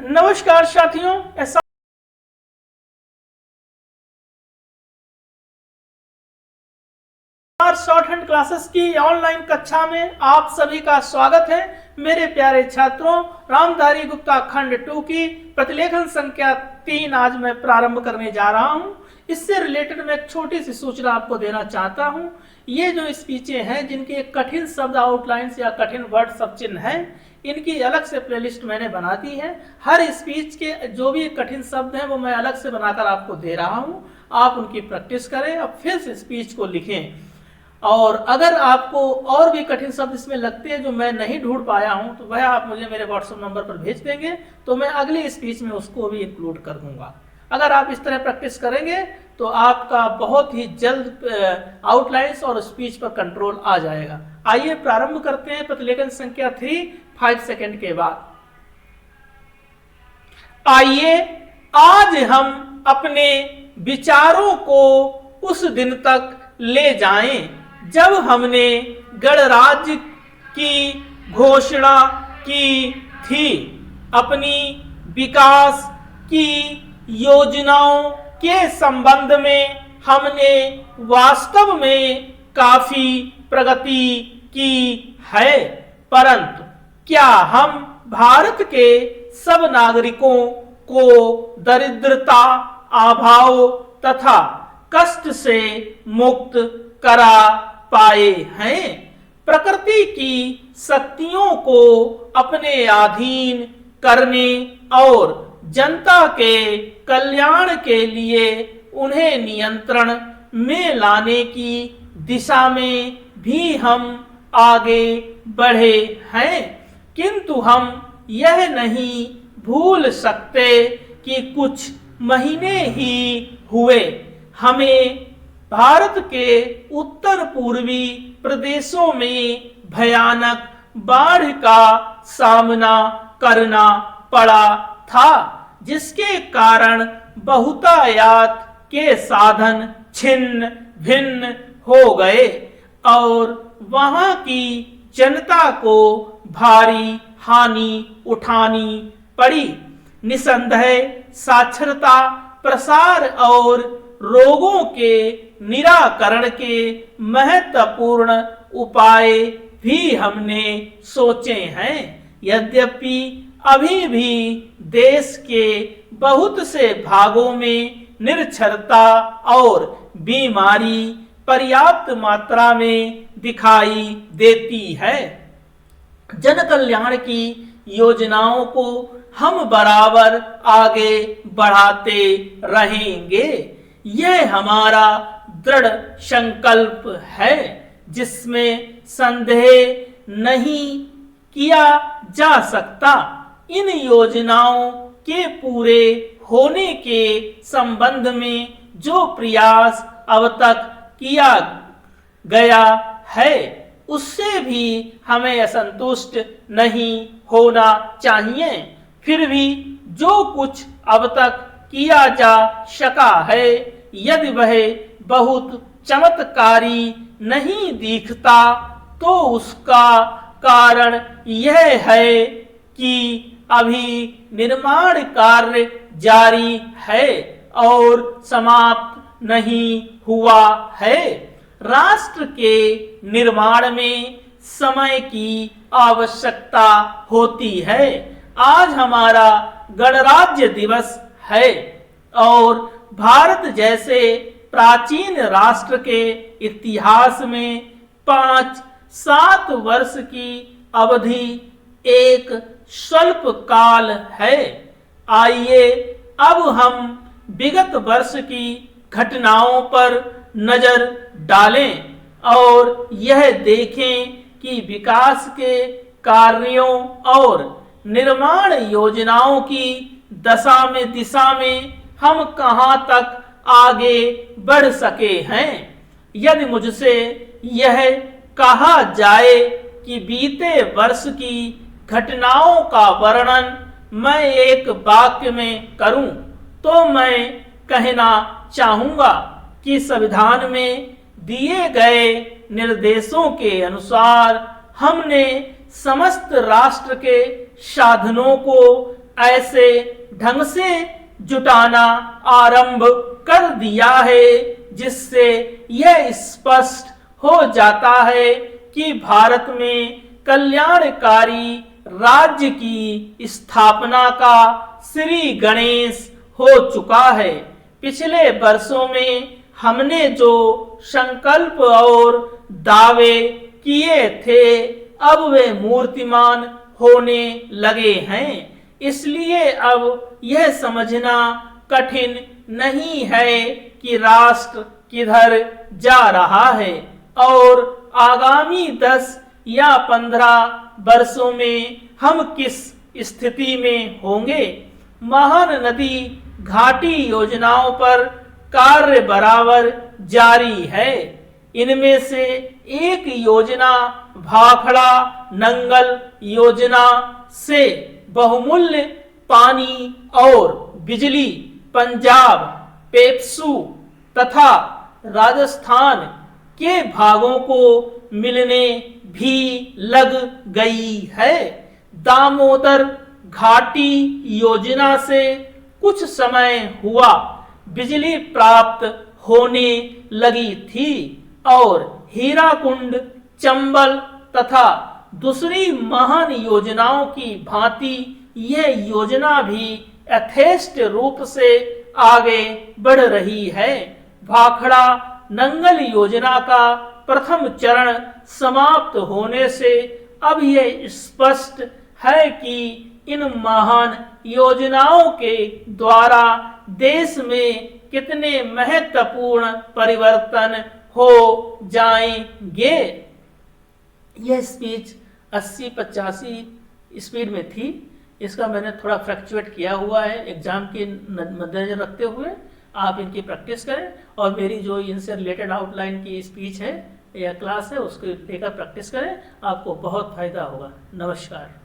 नमस्कार साथियों, ऐसा शॉर्ट हैंड क्लासेस की ऑनलाइन कक्षा में आप सभी का स्वागत है। मेरे प्यारे छात्रों, रामधारी गुप्ता खंड 2 की प्रतिलेखन संख्या 3 आज मैं प्रारंभ करने जा रहा हूं। इससे रिलेटेड मैं एक छोटी सी सूचना आपको देना चाहता हूं। ये जो स्पीचें हैं जिनके कठिन शब्द आउटलाइंस या कठिन वर्ड सब चिन्ह हैं, इनकी अलग से प्लेलिस्ट मैंने बना दी है। हर स्पीच के जो भी कठिन शब्द हैं वो मैं अलग से बनाकर आपको दे रहा हूं। आप उनकी प्रैक्टिस करें, अब फिर से स्पीच को लिखें। और अगर आपको और भी कठिन शब्द इसमें लगते हैं जो मैं नहीं ढूंढ पाया हूं, तो वह आप मुझे मेरे व्हाट्सएप नंबर पर भेज देंगे, तो मैं अगली स्पीच में उसको भी इंक्लूड कर दूंगा। अगर आप इस तरह प्रैक्टिस करेंगे तो आपका बहुत ही जल्द आउटलाइंस और स्पीच पर कंट्रोल आ जाएगा। आइए प्रारंभ करते हैं प्रतिलेखन संख्या 3 5 सेकंड के बाद। आइए आज हम अपने विचारों को उस दिन तक ले जाएं जब हमने गणराज्य की घोषणा की थी। अपनी विकास की योजनाओं के संबंध में हमने वास्तव में काफी प्रगति की है, परंतु क्या हम भारत के सब नागरिकों को दरिद्रता, अभाव तथा कष्ट से मुक्त करा पाए हैं? प्रकृति की शक्तियों को अपने अधीन करने और जनता के कल्याण के लिए उन्हें नियंत्रण में लाने की दिशा में भी हम आगे बढ़े हैं, किंतु हम यह नहीं भूल सकते कि कुछ महीने ही हुए हमें भारत के उत्तर पूर्वी प्रदेशों में भयानक बाढ़ का सामना करना पड़ा था, जिसके कारण बहुतायात के साधन छिन्न भिन्न हो गए और वहां की जनता को भारी हानि उठानी पड़ी। निसंदेह साक्षरता प्रसार और रोगों के निराकरण के महत्वपूर्ण उपाय भी हमने सोचे हैं। यद्यपि अभी भी देश के बहुत से भागों में निरक्षरता और बीमारी पर्याप्त मात्रा में दिखाई देती है, जन कल्याण की योजनाओं को हम बराबर आगे बढ़ाते रहेंगे। यह हमारा दृढ़ संकल्प है, जिसमें संदेह नहीं किया जा सकता। इन योजनाओं के पूरे होने के संबंध में जो प्रयास अब तक किया गया है, उससे भी हमें असंतुष्ट नहीं होना चाहिए। फिर भी जो कुछ अब तक किया जा सका है, यदि वह बहुत चमत्कारी नहीं दिखता, तो उसका कारण यह है कि अभी निर्माण कार्य जारी है और समाप्त नहीं हुआ है। राष्ट्र के निर्माण में समय की आवश्यकता होती है। आज हमारा गणराज्य दिवस है और भारत जैसे प्राचीन राष्ट्र के इतिहास में 5-7 वर्ष की अवधि एक स्वल्प काल है। आइए अब हम विगत वर्ष की घटनाओं पर नजर डालें और यह देखें कि विकास के कार्यों और निर्माण योजनाओं की दिशा में हम कहां तक आगे बढ़ सके हैं। यदि मुझसे यह कहा जाए कि बीते वर्ष की घटनाओं का वर्णन मैं एक वाक्य में करूं, तो मैं कहना चाहूंगा कि संविधान में दिए गए निर्देशों के अनुसार हमने समस्त राष्ट्र के साधनों को ऐसे ढंग से जुटाना आरंभ कर दिया है जिससे यह स्पष्ट हो जाता है कि भारत में कल्याणकारी राज्य की स्थापना का श्री गणेश हो चुका है। पिछले वर्षों में हमने जो संकल्प और दावे किए थे अब वे मूर्तिमान होने लगे हैं। इसलिए अब यह समझना कठिन नहीं है कि राष्ट्र किधर जा रहा है और आगामी 10 या 15 वर्षों में हम किस स्थिति में होंगे। महान नदी घाटी योजनाओं पर कार्य बराबर जारी है। इनमें से एक योजना भाखड़ा नंगल योजना से बहुमूल्य पानी और बिजली पंजाब, पेप्सू तथा राजस्थान के भागों को मिलने भी लग गई है। दामोदर घाटी योजना से कुछ समय हुआ बिजली प्राप्त होने लगी थी और हीराकुंड, चंबल तथा दूसरी महान योजनाओं की भांति यह योजना भी यथेष्ट रूप से आगे बढ़ रही है। भाखड़ा नंगल योजना का प्रथम चरण समाप्त होने से अब यह स्पष्ट है कि इन महान योजनाओं के द्वारा देश में कितने महत्वपूर्ण परिवर्तन हो जाएंगे। यह स्पीच 80-85 स्पीड में थी। इसका मैंने थोड़ा फ्लक्चुएट किया हुआ है एग्जाम के मद्देनजर रखते हुए। आप इनकी प्रैक्टिस करें और मेरी जो इनसे रिलेटेड आउटलाइन की स्पीच है या क्लास है उसको लेकर प्रैक्टिस करें, आपको बहुत फायदा होगा। नमस्कार।